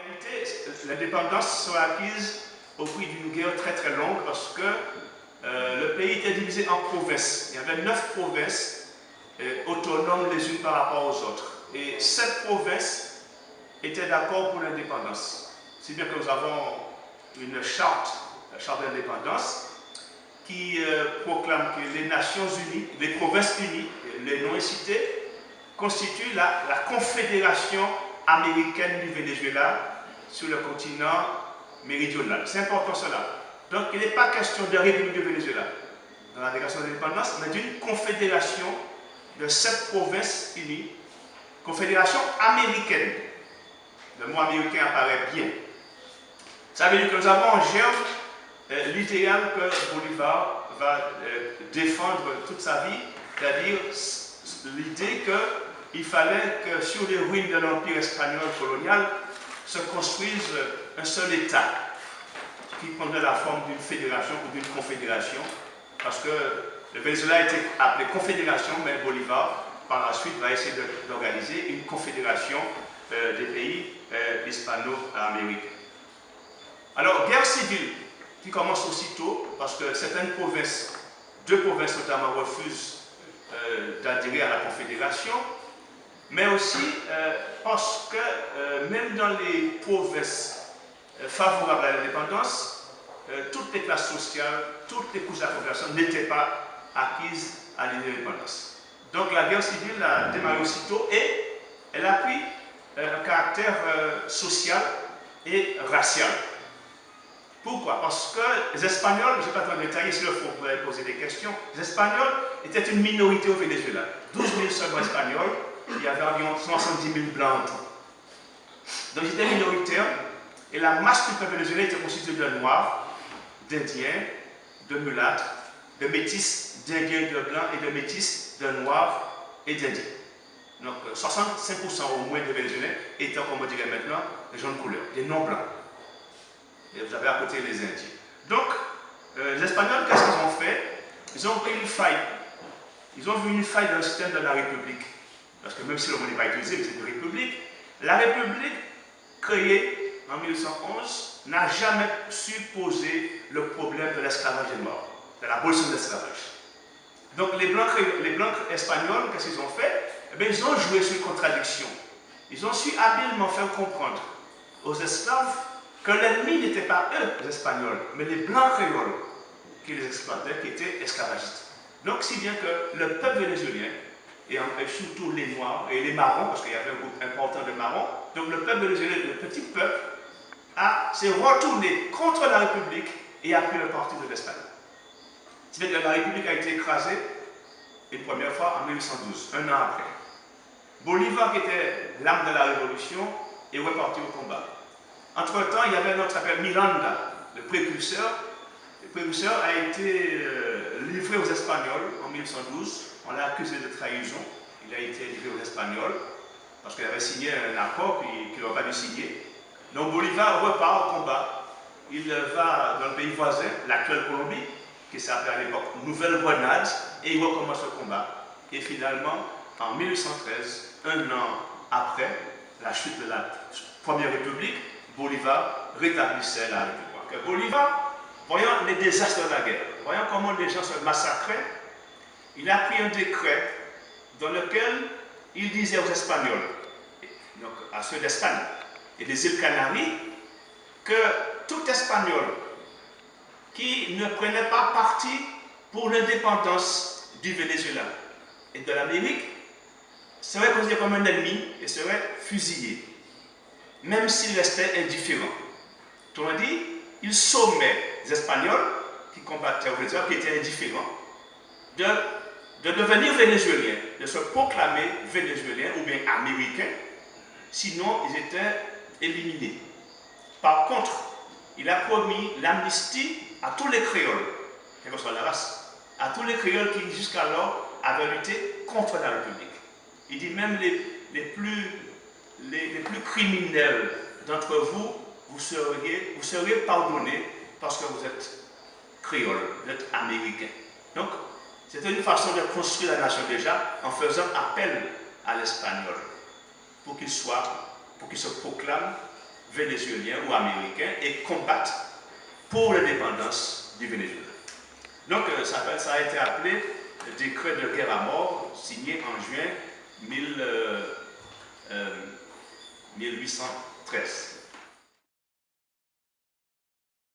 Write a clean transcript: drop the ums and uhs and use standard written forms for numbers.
réalité, l'indépendance sera acquise au prix d'une guerre très très longue parce que le pays était divisé en provinces. Il y avait 9 provinces autonomes les unes par rapport aux autres. Et 7 provinces étaient d'accord pour l'indépendance. Si bien que nous avons une charte, la charte d'indépendance, qui proclame que les Nations Unies, les Provinces Unies, les noms cités, constituent la Confédération américaine du Venezuela sur le continent méridional. C'est important cela. Donc il n'est pas question de République du Venezuela dans la déclaration d'indépendance, mais d'une confédération de 7 provinces unies, confédération américaine. Le mot américain apparaît bien. Ça veut dire que nous avons en germe l'idéal que Bolivar va défendre toute sa vie, c'est-à-dire l'idée qu'il fallait que sur les ruines de l'empire espagnol colonial se construise un seul État qui prendrait la forme d'une fédération ou d'une confédération, parce que le Venezuela a été appelé confédération, mais Bolivar, par la suite, va essayer d'organiser une confédération des pays hispano-américains. Alors, guerre civile qui commence aussitôt, parce que certaines provinces, 2 provinces notamment, refusent d'adhérer à la confédération, mais aussi parce que même dans les provinces favorables à l'indépendance, toutes les classes sociales, toutes les couches de la population n'étaient pas acquises à l'indépendance. Donc la guerre civile a démarré aussitôt et elle a pris un caractère social et racial. Pourquoi? Parce que les Espagnols, je ne vais pas trop détailler, s'il le faut, vous pouvez poser des questions, les Espagnols étaient une minorité au Venezuela. 12 000 seulement Espagnols, il y avait environ 70 000 blancs en tout. Donc ils étaient minoritaires et la masse du peuple vénézuélien était constituée de Noirs, d'Indiens, de mulâtres, de métis, d'Indiens et de blancs et de métis, de Noirs et d'Indiens. Donc 65% au moins des Vénézuéliens étaient, comme on dirait maintenant, des gens de couleur, des non-blancs. Et vous avez à côté les Indiens. Donc, les Espagnols, qu'est-ce qu'ils ont fait? Ils ont pris une faille. Ils ont vu une faille dans le système de la République. Parce que même si le mot n'est pas utilisé, mais c'est une République. La République, créée en 1811, n'a jamais su poser le problème de l'esclavage des Noirs, de l'abolition de l'esclavage. Donc, les blancs espagnols, qu'est-ce qu'ils ont fait? Eh bien, ils ont joué sur une contradiction. Ils ont su habilement faire comprendre aux esclaves que l'ennemi n'était pas eux, les Espagnols, mais les blancs créoles qui les exploitaient, qui étaient esclavagistes. Donc, si bien que le peuple vénézuélien, et surtout les Noirs et les Marrons, parce qu'il y avait un groupe important de Marrons, donc le peuple vénézuélien, le petit peuple, s'est retourné contre la République et a pris le parti de l'Espagne. Si bien que la République a été écrasée une première fois en 1812, un an après. Bolivar, qui était l'âme de la Révolution, est reparti au combat. Entre-temps, il y avait un autre qui s'appelle Miranda, le précurseur. Le précurseur a été livré aux Espagnols en 1912. On l'a accusé de trahison. Il a été livré aux Espagnols parce qu'il avait signé un accord qu'il n'aurait pas dû signer. Donc Bolivar repart au combat. Il va dans le pays voisin, l'actuelle Colombie, qui s'appelait à l'époque Nouvelle-Grenade, et il recommence le combat. Et finalement, en 1813, un an après la chute de la Première République, Bolivar rétablissait la République. Bolivar, voyant les désastres de la guerre, voyant comment les gens se massacraient, il a pris un décret dans lequel il disait aux Espagnols, donc à ceux d'Espagne et des îles Canaries, que tout Espagnol qui ne prenait pas parti pour l'indépendance du Venezuela et de l'Amérique serait considéré comme un ennemi et serait fusillé, même s'il restait indifférent. Autrement dit, il sommait les Espagnols qui combattaient au Venezuela, qui étaient indifférents, de devenir vénézuéliens, de se proclamer vénézuéliens ou bien américains, sinon ils étaient éliminés. Par contre, il a promis l'amnistie à tous les créoles, quelle que soit la race, à tous les créoles qui jusqu'alors avaient lutté contre la République. Il dit même les plus criminels d'entre vous, vous serez pardonnés parce que vous êtes créoles, vous êtes américains. Donc, c'était une façon de construire la nation déjà en faisant appel à l'espagnol pour qu'il se proclame vénézuéliens ou américains et combattent pour l'indépendance du Venezuela. Donc ça a été appelé le décret de guerre à mort, signé en juin 1813.